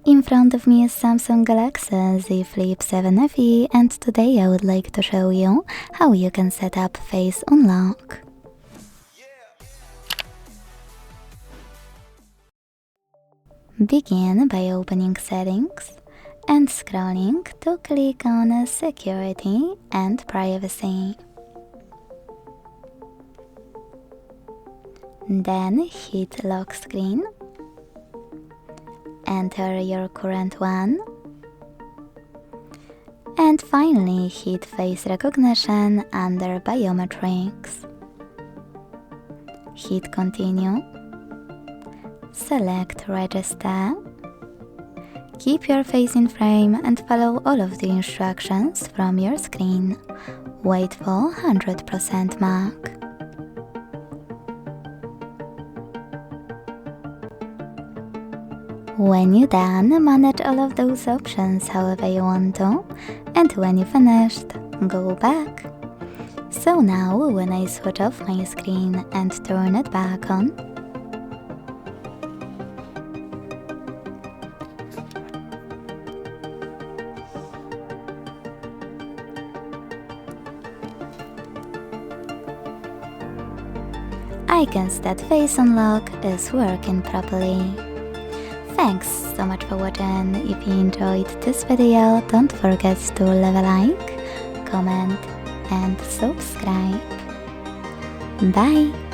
In front of me is Samsung Galaxy Z Flip 7 FE, and today I would like to show you how you can set up Face Unlock. Begin by opening Settings and scrolling to click on Security and Privacy. Then hit Lock Screen. Enter your current one. And finally hit Face Recognition under Biometrics. Hit Continue. Select Register. Keep your face in frame and follow all of the instructions from your screen. Wait for 100% mark. When you're done, manage all of those options however you want to, and when you're finished, go back. So now, when I switch off my screen and turn it back on, I can see that Face Unlock is working properly. Thanks so much for watching. If you enjoyed this video, don't forget to leave a like, comment and subscribe. Bye!